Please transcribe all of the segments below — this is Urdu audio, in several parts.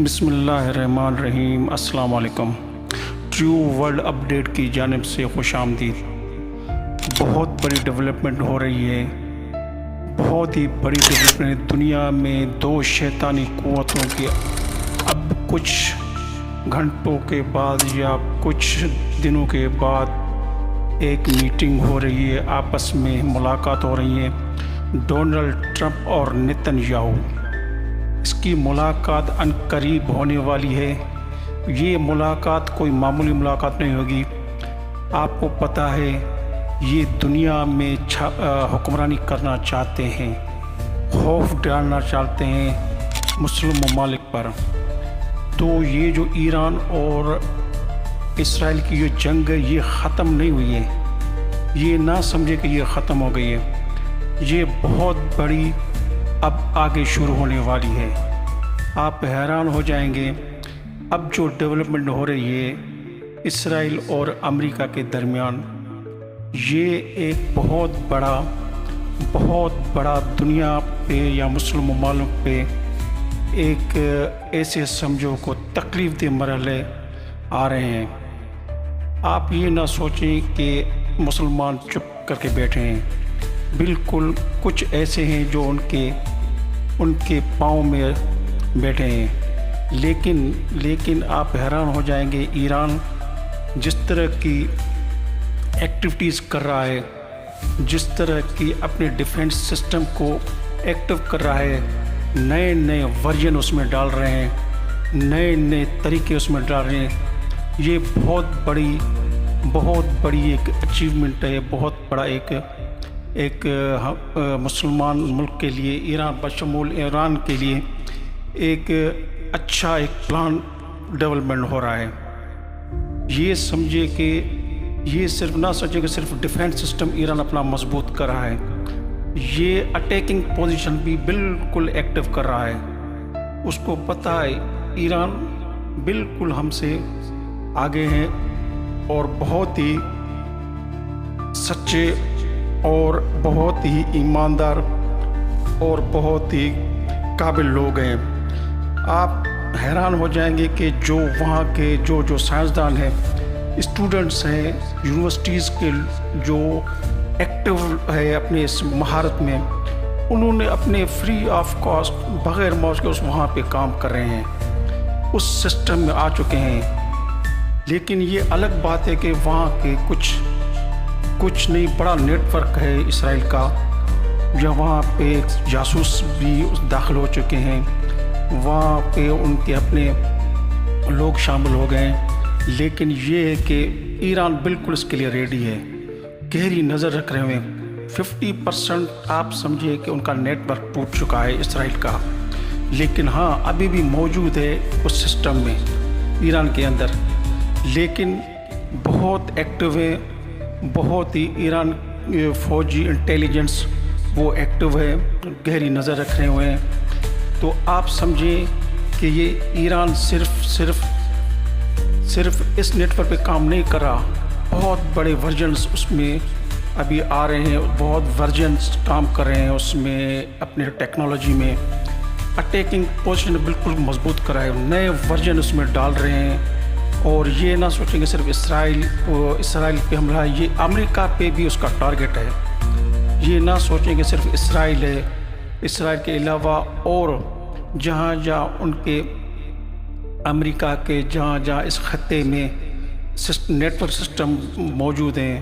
بسم اللہ الرحمن الرحیم۔ السلام علیکم۔ ٹرو ورلڈ اپڈیٹ کی جانب سے خوش آمدید۔ بہت بڑی ڈیولپمنٹ ہو رہی ہے، بہت ہی بڑی ڈیولپمنٹ دنیا میں۔ دو شیطانی قوتوں کے اب کچھ گھنٹوں کے بعد یا کچھ دنوں کے بعد ایک میٹنگ ہو رہی ہے، آپس میں ملاقات ہو رہی ہے، ڈونلڈ ٹرمپ اور نیتن یاہو۔ اس کی ملاقات عنقریب ہونے والی ہے۔ یہ ملاقات کوئی معمولی ملاقات نہیں ہوگی۔ آپ کو پتہ ہے یہ دنیا میں حکمرانی کرنا چاہتے ہیں، خوف ڈالنا چاہتے ہیں مسلم ممالک پر۔ تو یہ جو ایران اور اسرائیل کی جو جنگ ہے یہ ختم نہیں ہوئی ہے، یہ نہ سمجھے کہ یہ ختم ہو گئی ہے۔ یہ بہت بڑی اب آگے شروع ہونے والی ہے۔ آپ حیران ہو جائیں گے اب جو ڈیولپمنٹ ہو رہی ہے اسرائیل اور امریکہ کے درمیان۔ یہ ایک بہت بڑا دنیا پہ یا مسلم ممالک پہ ایک ایسے سمجھو کو تکلیف دہ مرحلے آ رہے ہیں۔ آپ یہ نہ سوچیں کہ مسلمان چپ کر کے بیٹھے ہیں، بالکل کچھ ایسے ہیں جو ان کے پاؤں میں بیٹھے ہیں۔ لیکن آپ حیران ہو جائیں گے ایران جس طرح کی ایکٹیویٹیز کر رہا ہے، جس طرح کی اپنے ڈیفنس سسٹم کو ایکٹیو کر رہا ہے، نئے ورژن اس میں ڈال رہے ہیں، نئے طریقے اس میں ڈال رہے ہیں۔ یہ بہت بڑی ایک اچیومنٹ ہے، بہت بڑا ایک مسلمان ملک کے لیے، ایران بشمول ایران کے لیے ایک اچھا ایک پلان ڈیولپمنٹ ہو رہا ہے۔ یہ سمجھے کہ یہ صرف نہ سوچے کہ صرف ڈیفینس سسٹم ایران اپنا مضبوط کر رہا ہے، یہ اٹیکنگ پوزیشن بھی بالکل ایکٹیو کر رہا ہے۔ اس کو پتہ ہے ایران بالکل ہم سے آگے ہیں اور بہت ہی سچے اور بہت ہی ایماندار اور بہت ہی قابل لوگ ہیں۔ آپ حیران ہو جائیں گے کہ جو وہاں کے جو سائنسدان ہیں، اسٹوڈنٹس ہیں، یونیورسٹیز کے جو ایکٹیو ہے اپنے اس مہارت میں، انہوں نے اپنے فری آف کاسٹ بغیر موج کے وہاں پہ کام کر رہے ہیں، اس سسٹم میں آ چکے ہیں۔ لیکن یہ الگ بات ہے کہ وہاں کے کچھ نہیں بڑا نیٹ ورک ہے اسرائیل کا، یا وہاں پہ جاسوس بھی داخل ہو چکے ہیں، وہاں پہ ان کے اپنے لوگ شامل ہو گئے ہیں۔ لیکن یہ ہے کہ ایران بالکل اس کے لیے ریڈی ہے، گہری نظر رکھ رہے ہیں۔ 50% آپ سمجھے کہ ان کا نیٹ ورک ٹوٹ چکا ہے اسرائیل کا، لیکن ہاں ابھی بھی موجود ہے اس سسٹم میں ایران کے اندر، لیکن بہت ایکٹیو ہے، بہت ہی ایران فوجی انٹیلیجنس وہ ایکٹیو ہے، گہری نظر رکھ رہے ہوئے ہیں۔ تو آپ سمجھیں کہ یہ ایران صرف اس نیٹ ورک پہ کام نہیں کر رہا، بہت بڑے ورژنس اس میں ابھی آ رہے ہیں، بہت ورژنس کام کر رہے ہیں اس میں، اپنے ٹیکنالوجی میں اٹیکنگ پوزیشن بالکل مضبوط کر رہا ہے، نئے ورژن اس میں ڈال رہے ہیں۔ اور یہ نہ سوچیں کہ صرف اسرائیل پہ حملہ ہے، یہ امریکہ پہ بھی اس کا ٹارگٹ ہے۔ یہ نہ سوچیں کہ صرف اسرائیل ہے، اسرائیل کے علاوہ اور جہاں ان کے امریکہ کے جہاں اس خطے میں نیٹ ورک سسٹم موجود ہیں،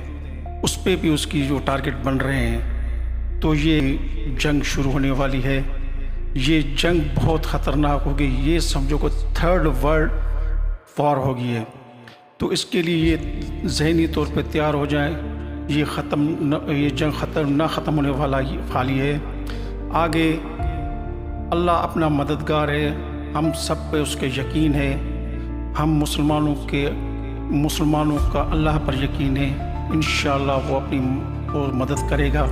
اس پہ بھی اس کی جو ٹارگٹ بن رہے ہیں۔ تو یہ جنگ شروع ہونے والی ہے، یہ جنگ بہت خطرناک ہوگی، یہ سمجھو کہ 3rd ورلڈ وار ہوگی ہے۔ تو اس کے لیے یہ ذہنی طور پہ تیار ہو جائیں، یہ جنگ نہ ختم ہونے والا خالی ہے۔ آگے اللہ اپنا مددگار ہے، ہم سب پہ اس کے یقین ہے، ہم مسلمانوں کا اللہ پر یقین ہے، انشاءاللہ وہ اپنی مدد کرے گا۔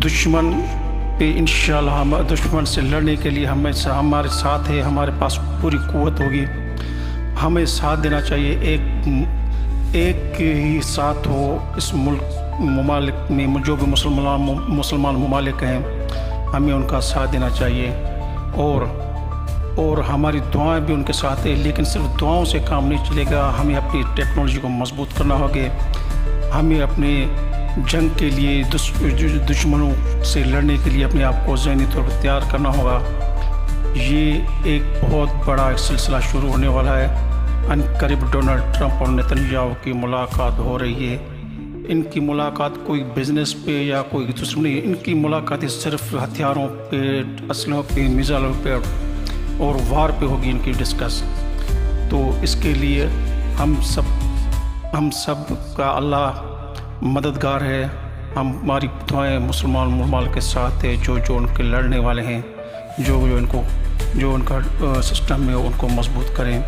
دشمن پہ انشاءاللہ دشمن سے لڑنے کے لیے ہمارے ساتھ ہے، ہمارے پاس پوری قوت ہوگی، ہمیں ساتھ دینا چاہیے۔ ایک ہی ساتھ ہو اس ممالک میں، جو بھی مسلمان ممالک ہیں، ہمیں ان کا ساتھ دینا چاہیے۔ اور اور ہماری دعائیں بھی ان کے ساتھ ہیں، لیکن صرف دعاؤں سے کام نہیں چلے گا، ہمیں اپنی ٹیکنالوجی کو مضبوط کرنا ہوگا، ہمیں اپنے جنگ کے لیے دشمنوں سے لڑنے کے لیے اپنے آپ کو ذہنی طور پر تیار کرنا ہوگا۔ یہ ایک بہت بڑا سلسلہ شروع ہونے والا ہے۔ ان قریب ڈونلڈ ٹرمپ اور نیتن یاہو کی ملاقات ہو رہی ہے۔ ان کی ملاقات کوئی بزنس پہ یا کوئی دوسرے نہیں، ان کی ملاقاتیں صرف ہتھیاروں پہ، اسلحوں پہ، میزائلوں پہ اور وار پہ ہوگی ان کی ڈسکس۔ تو اس کے لیے ہم سب کا اللہ مددگار ہے، ہماری دعائیں مسلمان ممالک کے ساتھ ہے، جو ان کے لڑنے والے ہیں، جو ان کا سسٹم ہے ان کو مضبوط کریں۔